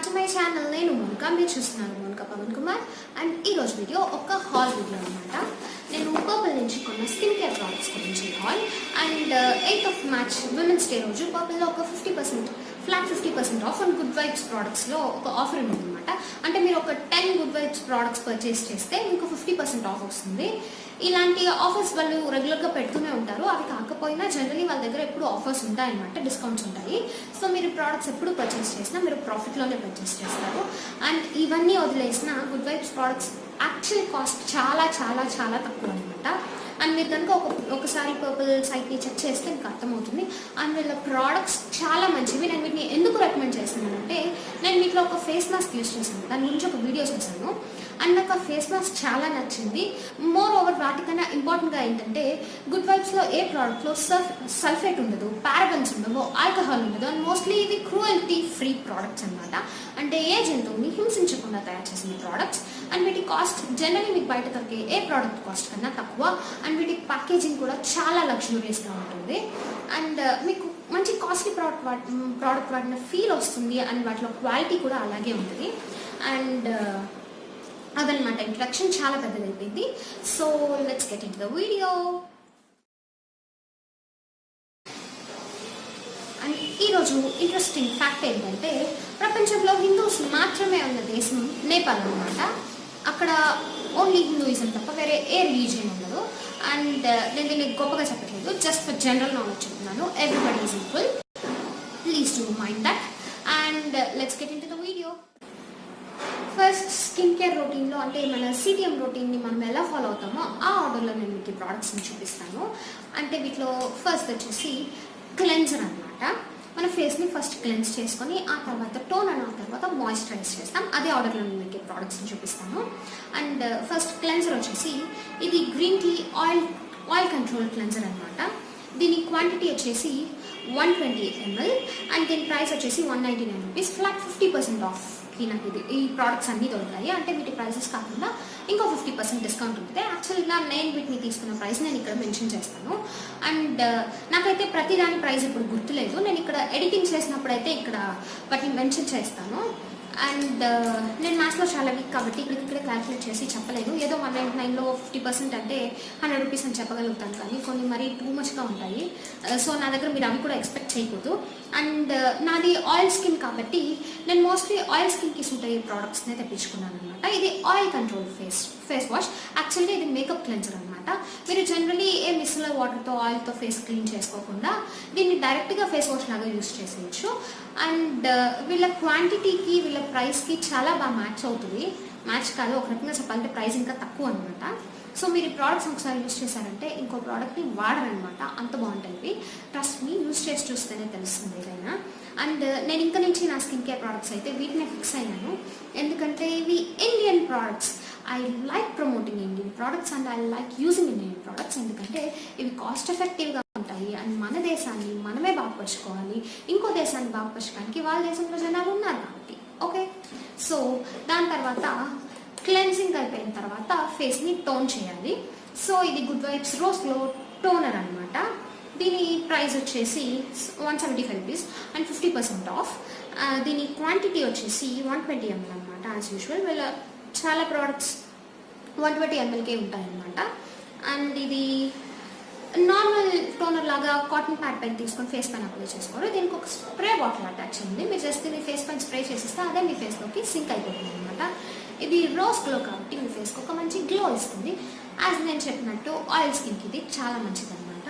Back to my channel. నేను మోనికా, మీరు చూస్తున్నారు మోనికా పవన్ కుమార్. అండ్ ఈరోజు వీడియో ఒక హాల్ వీడియో అనమాట. నేను పర్పుల్ నుంచి కొన్న స్కిన్ కేర్ ప్రోడక్ట్స్ గురించి hall. And 8th of March women's day రోజు పర్పుల్లో ఒక 50% ఆఫ్ అండ్ గుడ్ వైబ్స్ ప్రోడక్ట్స్లో ఒక ఆఫర్ ఉందన్నమాట. అంటే మీరు ఒక 10 గుడ్ వైబ్స్ ప్రోడక్ట్స్ పర్చేస్ చేస్తే మీకు 50% ఆఫ్ వస్తుంది. ఇలాంటి ఆఫర్స్ వాళ్ళు రెగ్యులర్గా పెడుతూనే ఉంటారు. అవి కాకపోయినా జనరలీ వాళ్ళ దగ్గర ఎప్పుడు ఆఫర్స్ ఉంటాయన్నమాట, డిస్కౌంట్స్ ఉంటాయి. సో మీరు ప్రోడక్ట్స్ ఎప్పుడు పర్చేస్ చేసినా మీరు ప్రాఫిట్లోనే పర్చేస్ చేస్తారు. అండ్ ఇవన్నీ వదిలేసిన good vibes products actual cost చాలా చాలా చాలా తక్కువ అనమాట. అండ్ మీరు కనుక ఒకసారి పర్పుల్ సైట్ని చెక్ చేస్తే మీకు అర్థమవుతుంది. అండ్ వీళ్ళ ప్రోడక్ట్స్ చాలా మంచివి. నేను వీటిని ఎందుకు రికమెండ్ చేస్తున్నానంటే, నేను వీటిలో ఒక ఫేస్ మాస్క్ యూస్ చేశాను, దాని గురించి ఒక వీడియో చేశాను. అండ్ నాకు ఆ ఫేస్ మాస్క్ చాలా నచ్చింది. మోర్ ఓవర్ వాటికన్నా ఇంపార్టెంట్గా ఏంటంటే, గుడ్ వైబ్స్లో ఏ ప్రోడక్ట్లో సల్ఫేట్ ఉండదు, పారాబెన్స్ ఉండవు, ఆల్కహాల్ ఉండదు. అండ్ మోస్ట్లీ ఇవి క్రూయల్టీ ఫ్రీ ప్రోడక్ట్స్ అనమాట. అంటే ఏ జంతువుని హింసించకుండా తయారు చేసిన ప్రోడక్ట్స్. అండ్ వీటి కాస్ట్ జనరలీ మీకు బయట దొరికే ఏ ప్రోడక్ట్ కాస్ట్ కన్నా తక్కువ. అండ్ వీటి ప్యాకేజింగ్ కూడా చాలా లగ్జూరియస్గా ఉంటుంది. అండ్ మీకు మంచి కాస్ట్లీ ప్రోడక్ట్ వాడిన ఫీల్ వస్తుంది. అండ్ వాటిలో క్వాలిటీ కూడా అలాగే ఉంటుంది. అండ్ అదనమాట, ఇంట్రడక్షన్ చాలా పెద్దదైపోయింది. So let's get into the video. And ఈరోజు ఇంట్రెస్టింగ్ ఫ్యాక్ట్ ఏంటంటే, ప్రపంచంలో హిందూస్ మాత్రమే ఉన్న దేశం నేపాల్ అనమాట. అక్కడ ఓన్లీ హిందూయిజం తప్ప వేరే ఏ రిలీజియన్ ఉండదు. అండ్ నేను దీన్ని గొప్పగా చెప్పట్లేదు, జస్ట్ ఫర్ జనరల్ నాలెడ్జ్ చెప్తున్నాను. Everybody is equal, please do mind that. And let's get into the video. First skin care రొటీన్లో, అంటే మన సిటిఎం రొటీన్ని మనం ఎలా ఫాలో అవుతామో ఆ ఆర్డర్లో నేను మీకు ప్రోడక్ట్స్ని చూపిస్తాను. అంటే వీటిలో ఫస్ట్ వచ్చేసి క్లెన్జర్ అనమాట. మన ఫేస్ని ఫస్ట్ క్లెన్స్ చేసుకొని ఆ తర్వాత టోన్ అండ్ ఆ తర్వాత మాయిశ్చరైజ్ చేస్తాం. అదే ఆర్డర్లో నేను మీకు ప్రోడక్ట్స్ని చూపిస్తాను. అండ్ ఫస్ట్ క్లెన్జర్ వచ్చేసి ఇది green tea oil control cleanser అనమాట. దీని క్వాంటిటీ వచ్చేసి 120 ml. అండ్ దీని ప్రైస్ వచ్చేసి 199 రూపీస్. ఫ్లాట్ 50% ఆఫ్కి నాకు ఈ ప్రోడక్ట్స్ అన్నీ దొరుకుతాయి. అంటే వీటి ప్రైసెస్ కాకుండా ఇంకో 50% డిస్కౌంట్ ఉంటుంది. యాక్చువల్గా నేను వీటిని తీసుకున్న ప్రైస్ నేను ఇక్కడ మెన్షన్ చేస్తాను. అండ్ నాకైతే ప్రతి దాని ప్రైస్ ఇప్పుడు గుర్తులేదు. నేను ఇక్కడ ఎడిటింగ్ చేసినప్పుడు అయితే ఇక్కడ వాటిని మెన్షన్ చేస్తాను. అండ్ నేను మ్యాథ్స్లో చాలా వీక్ కాబట్టి ఇక్కడే క్యాల్కులేట్ చేసి చెప్పలేను. ఏదో 199లో 50% అంటే 100 రూపీస్ అని చెప్పగలుగుతాను, కానీ కొన్ని మరీ టూ మచ్గా ఉంటాయి. సో నా దగ్గర మీరు అవి కూడా ఎక్స్పెక్ట్ చేయకూడదు. అండ్ నాది ఆయిల్ స్కిన్ కాబట్టి నేను మోస్ట్లీ ఆయిల్ స్కిన్కి సూట్ అయ్యే ప్రోడక్ట్స్నే తెప్పించుకున్నాను అనమాట. ఇది ఆయిల్ కంట్రోల్ ఫేస్ వాష్. యాక్చువల్గా ఇది మేకప్ క్లెన్జర్ అనమాట. మీరు జనరలీ ఏ మిస్లర్ వాటర్తో ఆయిల్తో ఫేస్ క్లీన్ చేసుకోకుండా దీన్ని డైరెక్ట్గా ఫేస్ వాష్ లాగా యూస్ చేసేయచ్చు. అండ్ వీళ్ళ క్వాంటిటీకి వీళ్ళ ప్రైస్కి చాలా బాగా మ్యాచ్ అవుతుంది. మ్యాచ్ కాదు, ఒక రకంగా చెప్పాలంటే ప్రైస్ ఇంకా తక్కువ అనమాట. సో మీరు ఈ ప్రోడక్ట్స్ ఒకసారి యూస్ చేశారంటే ఇంకో ప్రోడక్ట్ని వాడరనమాట, అంత బాగుంటుంది. ట్రస్ట్ మీ, యూస్ చేసి చూస్తేనే తెలుస్తుంది ఏదైనా. అండ్ నేను ఇంకా నుంచి నా స్కిన్ కేర్ ప్రోడక్ట్స్ అయితే వీటినే ఫిక్స్ అయినాను. ఎందుకంటే ఇవి Indian products. I like promoting Indian products and I like using Indian products. ఎందుకంటే ఇవి కాస్ట్ ఎఫెక్టివ్గా ఉంటాయి. అండ్ మన దేశాన్ని మనమే బాగుపరుచుకోవాలి. ఇంకో దేశాన్ని బాగుపరచడానికి వాళ్ళ దేశంలో జనాలు ఉన్నారు కాబట్టి. ఓకే, సో దాని తర్వాత క్లెన్సింగ్ అయిపోయిన తర్వాత ఫేస్ని టోన్ చేయాలి. సో ఇది good vibes rose glow toner అనమాట. దీని ప్రైస్ వచ్చేసి 175 రూపీస్ అండ్ 50% ఆఫ్. దీని క్వాంటిటీ వచ్చేసి 120 ml అనమాట. యాజ్ యూజువల్ వీళ్ళ చాలా ప్రోడక్ట్స్ 120 mlకే ఉంటాయన్నమాట. అండ్ ఇది నార్మల్ టోనర్ లాగా కాటన్ ప్యాడ్ పైన తీసుకొని ఫేస్ పైన అప్లై చేసుకోవాలి. దీనికి ఒక స్ప్రే బాటిల్ అటాచ్ ఉంది. మీరు జస్ట్ దీన్ని ఫేస్ పైన స్ప్రే చేసిస్తే అదే మీ ఫేస్లోకి సింక్ అయిపోతుంది అనమాట. ఇది రోజ్ గ్లో కాబట్టి మీ ఫేస్కి ఒక మంచి గ్లో ఇస్తుంది. యాజ్ నేను చెప్పినట్టు ఆయిల్ స్కిన్కి ఇది చాలా మంచిది అనమాట.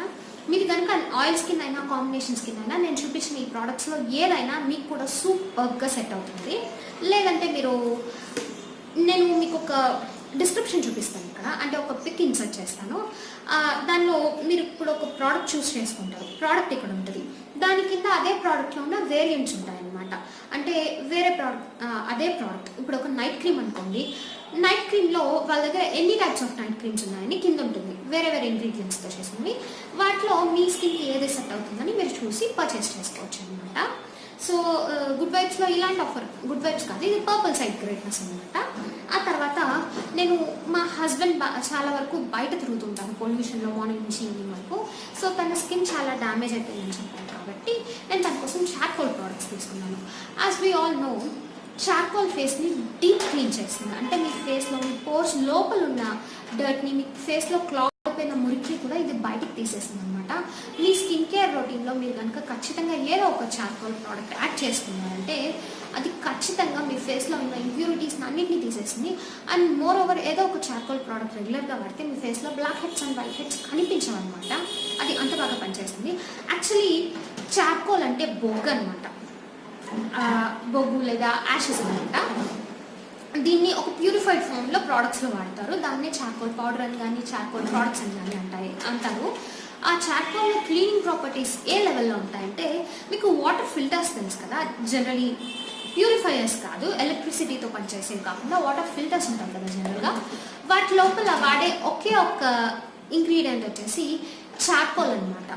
మీరు కనుక ఆయిల్ స్కిన్ అయినా కాంబినేషన్ స్కిన్ అయినా నేను చూపించిన ఈ ప్రోడక్ట్స్లో ఏదైనా మీకు కూడా సూపర్గా సెట్ అవుతుంది. లేదంటే నేను మీకు ఒక డిస్క్రిప్షన్ చూపిస్తాను ఇక్కడ, అంటే ఒక పిక్ ఇన్సర్ట్ చేస్తాను. దానిలో మీరు ఇప్పుడు ఒక ప్రోడక్ట్ చూస్ చేసుకుంటారు. ప్రోడక్ట్ ఇక్కడ ఉంటుంది, దాని కింద అదే ప్రోడక్ట్లో ఉన్న వేరియంట్స్ ఉంటాయన్నమాట. అంటే వేరే ప్రోడక్ట్ అదే ప్రోడక్ట్ ఇప్పుడు ఒక నైట్ క్రీమ్ అనుకోండి. నైట్ క్రీమ్లో వాళ్ళ దగ్గర ఎన్ని టైప్స్ ఆఫ్ నైట్ క్రీమ్స్ ఉన్నాయని కింద ఉంటుంది, వేరే వేరే ఇంగ్రీడియంట్స్తో చేసింది. వాటిలో మీ స్కిన్కి ఏది సెట్ అవుతుందని మీరు చూసి పర్చేస్ చేసుకోవచ్చు అనమాట. సో గుడ్ వైబ్స్లో ఇలాంటి ఆఫర్, గుడ్ వైబ్స్ కాదు, ఇది పర్పుల్ సైడ్ గ్రేట్నెస్ అనమాట. ఆ తర్వాత నేను మా హస్బెండ్ చాలా వరకు బయట తిరుగుతుంటాను పొల్యూషన్లో మార్నింగ్ నుంచి ఈవినింగ్ వరకు. సో తన స్కిన్ చాలా డ్యామేజ్ అయిపోయిందని చెప్పాను కాబట్టి నేను తన కోసం చార్కోల్ ప్రోడక్ట్స్ తీసుకున్నాను. As we all know charcoal ఫేస్ని డీప్ క్లీన్ చేస్తుంది. అంటే మీ ఫేస్లో మీ పోర్స్ లోపల ఉన్న డర్ట్ని, మీ ఫేస్లో క్లాగ్ అయిపోయిన మురికి కూడా ఇది బయటికి తీసేస్తుంది అనమాట. మీ స్కిన్ కేర్ రొటీన్లో మీరు కనుక ఖచ్చితంగా ఏదో ఒక చార్కోల్ ప్రోడక్ట్ యాడ్ చేసుకున్నారంటే అది ఖచ్చితంగా మీ ఫేస్లో ఉన్న ఇంప్యూరిటీస్ని అన్నింటినీ తీసేస్తుంది. అండ్ మోర్ ఓవర్ ఏదో ఒక చార్కోల్ ప్రోడక్ట్ రెగ్యులర్గా వాడితే మీ ఫేస్లో black heads and white heads కనిపించవన్నమాట. అది అంత బాగా పనిచేస్తుంది. యాక్చువల్లీ చార్కోల్ అంటే బొగ్గు అనమాట, బొగ్గు లేదా యాషెస్ అనమాట. దీన్ని ఒక ప్యూరిఫైడ్ ఫామ్లో ప్రోడక్ట్స్లో వాడతారు. దాన్నే చార్కోల్ పౌడర్ అని కానీ చార్కోల్ ప్రోడక్ట్స్ అని కానీ అంటారు. ఆ చార్కోల్ క్లీనింగ్ ప్రాపర్టీస్ ఏ లెవెల్లో ఉంటాయంటే, మీకు వాటర్ ఫిల్టర్స్ తెలుసు కదా, జనరలీ ప్యూరిఫైయర్స్ కాదు, ఎలక్ట్రిసిటీతో పనిచేసేవి కాకుండా వాటర్ ఫిల్టర్స్ ఉంటాయి కదా జనరల్గా, వాటి లోపల వాడే ఒకే ఒక్క ఇంగ్రీడియంట్ వచ్చేసి చార్కోల్ అనమాట.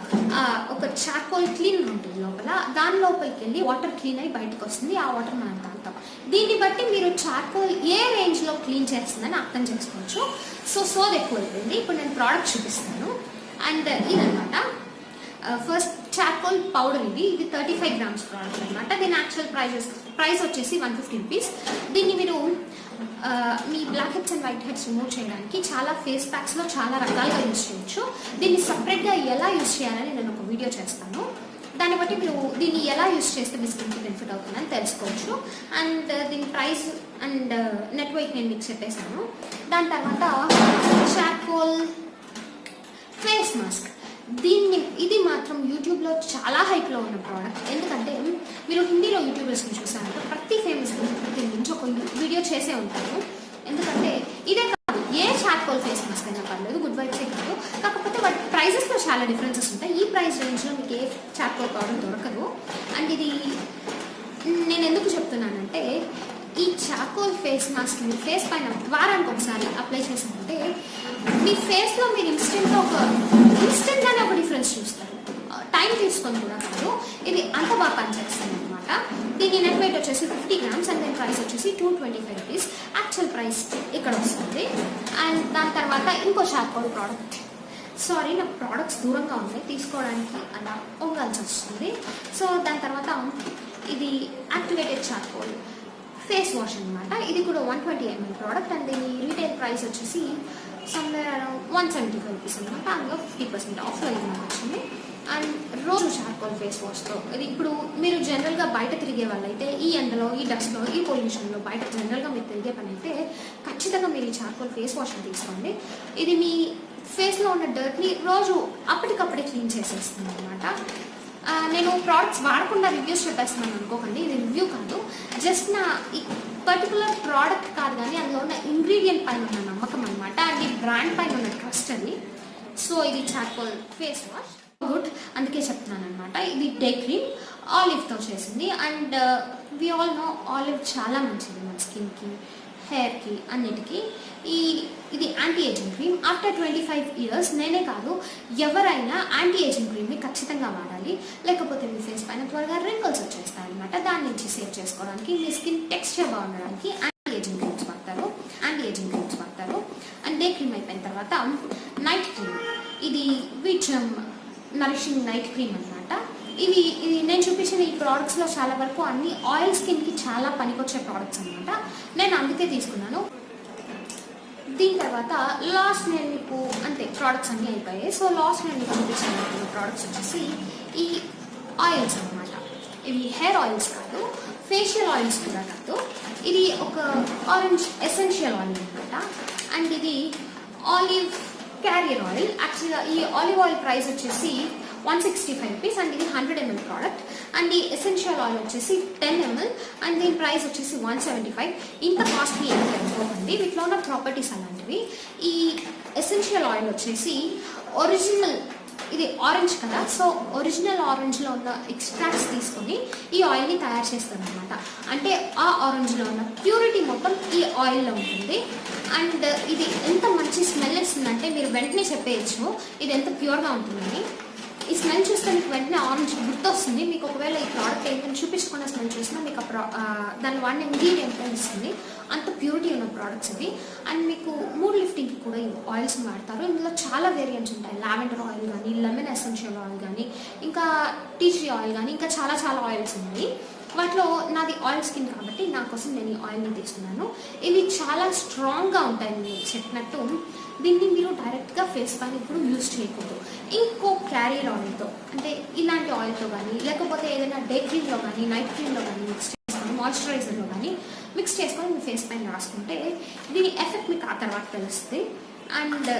ఒక చార్కోల్ క్లీనర్ ఉంటుంది లోపల, దాని లోపలికి వెళ్ళి వాటర్ క్లీన్ అయ్యి బయటకు వస్తుంది. ఆ వాటర్ మనం తాగుతాం. దీన్ని బట్టి మీరు చార్కోల్ ఏ రేంజ్లో క్లీన్ చేస్తుందని అర్థం చేసుకోవచ్చు. సోది ఎక్కువ అయిపోయింది. ఇప్పుడు నేను ప్రోడక్ట్ చూపిస్తాను. అండ్ ఇదనమాట ఫస్ట్ చార్కోల్ పౌడర్. ఇది 35 grams ప్రోడక్ట్ అనమాట. దీని యాక్చువల్ ప్రైస్ వచ్చేసి 150 rupees. దీన్ని మీరు మీ black heads and white heads remove చేయడానికి చాలా ఫేస్ ప్యాక్స్లో చాలా రకాలుగా యూజ్ చేయొచ్చు. దీన్ని సపరేట్గా ఎలా యూజ్ చేయాలని నేను ఒక వీడియో చేస్తాను. దాన్ని బట్టి మీరు దీన్ని ఎలా యూజ్ చేస్తే మీ స్కిన్కి బెనిఫిట్ అవుతుందని తెలుసుకోవచ్చు. అండ్ దీని ప్రైస్ అండ్ నెట్ వెయిట్ నేను మీకు చెప్పేశాను. దాని తర్వాత చార్కోల్ ఫేస్ మాస్క్. ఇది మాత్రం యూట్యూబ్లో చాలా హైప్లో ఉన్న ప్రోడక్ట్. ఎందుకంటే మీరు హిందీలో యూట్యూబర్స్ని చూసారంటే ప్రతి ఫేమస్ దీని నుంచి ఒక వీడియో చేసే ఉంటారు. ఎందుకంటే ఇదే కాదు, ఏ చార్కోల్ ఫేస్ మాస్క్ అయినా పర్లేదు, గుడ్ వైబ్సే కాదు. కాకపోతే వాటి ప్రైజెస్లో చాలా డిఫరెన్సెస్ ఉంటాయి. ఈ ప్రైస్ రేంజ్లో మీకు ఏ చార్కోల్ పౌడర్ దొరకదు. అండ్ ఇది నేను ఎందుకు చెప్తున్నానంటే, ఈ చార్కోల్ ఫేస్ మాస్క్ మీ ఫేస్ పైన వారానికి ఒకసారి అప్లై చేసామంటే మీ ఫేస్లో మీరు ఇన్స్టెంట్గానే ఒక డిఫరెన్స్ చూస్తారు. టైం తీసుకొని కూడా కాదు, ఇది అంత బాగా పనిచేస్తుంది అనమాట. దీని నెట్ వెయిట్ వచ్చేసి 50 grams అండ్ దీని ప్రైస్ వచ్చేసి 225 rupees. యాక్చువల్ ప్రైస్ ఇక్కడ వస్తుంది. అండ్ దాని తర్వాత ఇంకో చార్కోల్ ప్రోడక్ట్. సారీ, నా ప్రోడక్ట్స్ దూరంగా ఉన్నాయి, తీసుకోవడానికి అలా వంగాల్సి వస్తుంది. సో దాని తర్వాత ఇది యాక్టివేటెడ్ చార్కోల్ ఫేస్ వాష్ అనమాట. ఇది కూడా 120 ml ప్రోడక్ట్. అండ్ దీని రీటైల్ ప్రైస్ వచ్చేసి సమ్వేర్ అరౌండ్ 175 rupees అనమాట. అందులో 50% ఆఫ్లో ఇది నాకు వచ్చింది. అండ్ రోజు చార్కోల్ ఫేస్ వాష్తో ఇది ఇప్పుడు మీరు జనరల్గా బయట తిరిగే వాళ్ళైతే ఈ ఎండలో, ఈ డస్ట్లో, ఈ పొల్యూషన్లో బయట జనరల్గా మీరు తిరిగే పని అయితే ఖచ్చితంగా మీరు ఈ చార్కోల్ ఫేస్ వాష్ని తీసుకోండి. ఇది మీ ఫేస్లో ఉన్న డర్ట్ని రోజు అప్పటికప్పుడే క్లీన్ చేసేస్తుంది అనమాట. నేను ప్రోడక్ట్స్ వాడకుండా రివ్యూస్ చెప్పేస్తున్నాను అనుకోకండి, ఇది రివ్యూ కాదు, జస్ట్ నా ఈ పర్టికులర్ ప్రోడక్ట్ కాదు కానీ అందులో ఉన్న ఇంగ్రీడియంట్ పైన ఉన్న నమ్మకం అనమాట. అండ్ ఈ బ్రాండ్ పైన ఉన్న ట్రస్ట్ అది. సో ఇది చార్కోల్ ఫేస్ వాష్ గుడ్, అందుకే చెప్తున్నాను అనమాట. ఇది డే క్రీమ్ ఆలివ్తో చేసింది. And we all know olive చాలా మంచిది మన స్కిన్కి, హెయిర్కి, అన్నిటికీ. ఇది anti ageing cream. After 25 years నేనే కాదు ఎవరైనా యాంటీ ఏజింగ్ క్రీమ్ని ఖచ్చితంగా వాడాలి, లేకపోతే మీ ఫేస్ పైన త్వరగా రింకల్స్ వచ్చేస్తాయి అనమాట. దాని నుంచి సేవ్ చేసుకోవడానికి మీ స్కిన్ టెక్స్చర్ బాగుండడానికి యాంటీ ఏజింగ్ క్రీమ్స్ వాడతారు. అండ్ డే క్రీమ్ అయిపోయిన తర్వాత నైట్ క్రీమ్. ఇది వీట్జర్మ్ నరిషింగ్ నైట్ క్రీమ్ అనమాట. ఇది నేను చూపించిన ఈ ప్రోడక్ట్స్లో చాలా వరకు అన్ని ఆయిల్ స్కిన్కి చాలా పనికొచ్చే ప్రోడక్ట్స్ అనమాట. నేను అందుకే తీసుకున్నాను. దీని తర్వాత లాస్ట్ నేను మీకు అంతే ప్రోడక్ట్స్ అన్నీ అయిపోయాయి. సో లాస్ట్ నేను మీకు చూపించిన ప్రోడక్ట్స్ వచ్చేసి ఈ ఆయిల్స్ అనమాట. ఇవి హెయిర్ ఆయిల్స్ కాదు, ఫేషియల్ ఆయిల్స్ కూడా కాదు. ఇది ఒక ఆరెంజ్ ఎసెన్షియల్ ఆయిల్ అనమాట. అండ్ ఇది ఆలివ్ క్యారియర్ ఆయిల్. యాక్చువల్గా ఈ ఆలివ్ ఆయిల్ ప్రైస్ వచ్చేసి 165 rupees. అండ్ ఇది 100 ml ప్రోడక్ట్. అండ్ ఈ ఎసెన్షియల్ ఆయిల్ వచ్చేసి 10 ml అండ్ దీని ప్రైస్ వచ్చేసి 175. ఇంత కాస్ట్లీ ఏమి అనుకోకండి, వీటిలో ఉన్న ప్రాపర్టీస్ అలాంటివి. ఈ ఎసెన్షియల్ ఆయిల్ వచ్చేసి ఒరిజినల్, ఇది ఆరెంజ్ కదా, సో ఒరిజినల్ ఆరెంజ్లో ఉన్న ఎక్స్ట్రాక్ట్స్ తీసుకొని ఈ ఆయిల్ని తయారు చేస్తారు అనమాట. అంటే ఆ ఆరెంజ్లో ఉన్న ప్యూరిటీ మొత్తం ఈ ఆయిల్లో ఉంటుంది. అండ్ ఇది ఎంత మంచి స్మెల్ ఇస్తుందంటే మీరు వెంటనే చెప్పేయచ్చు ఇది ఎంత ప్యూర్గా ఉంటుందని. ఈ స్మెల్ చూస్తే మీకు వెంటనే ఆరెంజ్ గుర్తొస్తుంది. మీకు ఒకవేళ ఈ ప్రోడక్ట్ ఏంటని చూపించకుండా స్మెల్ చూసినా మీకు దాన్ని వాడిన ఇంగ్రీడియంట్ ఇస్తుంది. అంత ప్యూరిటీ ఉన్న ప్రోడక్ట్స్ ఇవి. అండ్ మీకు మూడ్ లిఫ్టింగ్కి కూడా ఈ ఆయిల్స్ని వాడతారు. ఇందులో చాలా వేరియంట్స్ ఉంటాయి. లావెండర్ ఆయిల్ కానీ, లెమన్ ఎసెన్షియల్ ఆయిల్ కానీ, ఇంకా టీ ట్రీ ఆయిల్ కానీ, ఇంకా చాలా ఆయిల్స్ ఉన్నాయి. వాటిలో నాది ఆయిల్ స్కిన్ కాబట్టి నా కోసం నేను ఈ ఆయిల్ని తీసుకున్నాను. ఇవి చాలా స్ట్రాంగ్గా ఉంటాయి. నేను చెప్పినట్టు దీన్ని మీరు డైరెక్ట్గా ఫేస్ పైన ఇప్పుడు యూజ్ చేయకూడదు. ఇంకో క్యారియర్ ఆయిల్తో, అంటే ఇలాంటి ఆయిల్తో కానీ లేకపోతే ఏదైనా డే క్రీమ్లో కానీ నైట్ క్రీమ్లో కానీ మిక్స్ చేసుకొని, మాయిశ్చరైజర్లో కానీ మిక్స్ చేసుకొని మీ ఫేస్ పైన రాసుకుంటే దీని ఎఫెక్ట్ మీకు ఆ తర్వాత తెలుస్తుంది. అండ్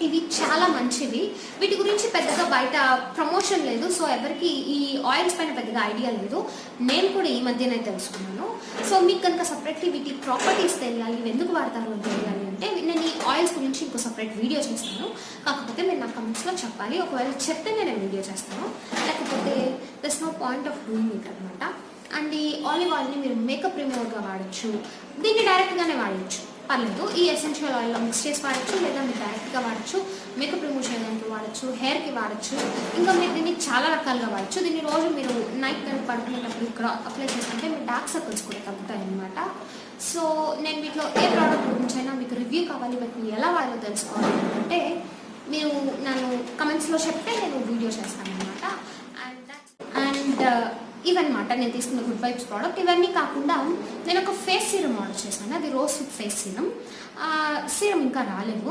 ఇవి చాలా మంచివి. వీటి గురించి పెద్దగా బయట ప్రమోషన్ లేదు, సో ఎవరికి ఈ ఆయిల్స్ పైన పెద్దగా ఐడియా లేదు. నేను కూడా ఈ మధ్యనే తెలుసుకున్నాను. సో మీకు కనుక సపరేట్లీ వీటి ప్రాపర్టీస్ తెలియాలి, ఇవి ఎందుకు వాడతారు అని తెలియాలి అంటే నేను ఈ ఆయిల్స్ గురించి ఇంకో సపరేట్ వీడియో చేస్తాను. కాకపోతే మీరు నా కమెంట్స్లో చెప్పాలి. ఒకవేళ చెప్తే నేను వీడియో చేస్తాను, లేకపోతే that's no point of doing it అనమాట. అండ్ ఈ ఆలివ్ ఆయిల్ని మీరు మేకప్ రిమూవర్గా వాడచ్చు, దీన్ని డైరెక్ట్గానే వాడచ్చు, పర్లేదు. ఈ ఎసెన్షియల్ ఆయిల్లో మిక్స్ చేసి వాడచ్చు, లేదా మీరు డైరెక్ట్గా వాడచ్చు, మేకప్ రిమూవ్ చేయడానికి వాడచ్చు, హెయిర్కి వాడచ్చు, ఇంకా మీరు దీన్ని చాలా రకాలుగా వాడచ్చు. దీన్ని రోజు మీరు నైట్ కానీ పడుకునేటప్పుడు ఇక్కడ అప్లై చేసుకుంటే మీ డార్క్ సర్కిల్స్ కూడా తగ్గుతాయి అనమాట. సో నేను వీటిలో ఏ ప్రోడక్ట్ గురించి అయినా మీకు రివ్యూ కావాలి, వీటిని ఎలా వాడాలో తెలుసుకోవాలి అంటే మీరు నన్ను కమెంట్స్లో చెప్తే నేను వీడియో చేస్తాను అనమాట. అండ్ ఇవన్నమాట నేను తీసుకున్న గుడ్ వైబ్స్ ప్రోడక్ట్. ఇవన్నీ కాకుండా నేను ఒక ఫేస్ సీరం ఆర్డర్ చేశాను, అది rose with face serum. Serum ఇంకా రాలేదు,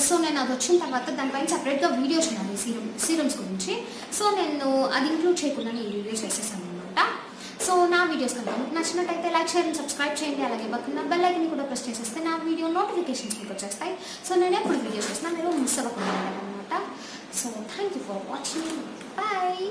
సో నేను అది వచ్చిన తర్వాత దానిపైన సపరేట్గా వీడియో చేయాలి సీరమ్స్ గురించి. సో నేను అది ఇంక్లూడ్ చేయకుండా నేను వీడియో చేసేసాను అనమాట. సో నా వీడియోస్ కనుక మీకు నచ్చినట్టయితే లైక్ చేయండి, సబ్స్క్రైబ్ చేయండి, అలాగే పక్కన బెల్ ఐకాన్ కూడా ప్రెస్ చేసేస్తే నా వీడియో నోటిఫికేషన్స్ మీకు వచ్చేస్తాయి. సో నేను ఎప్పుడు వీడియోస్ చేసినా మీరు మిస్ అవ్వకుండా అనమాట. So thank you for watching, bye.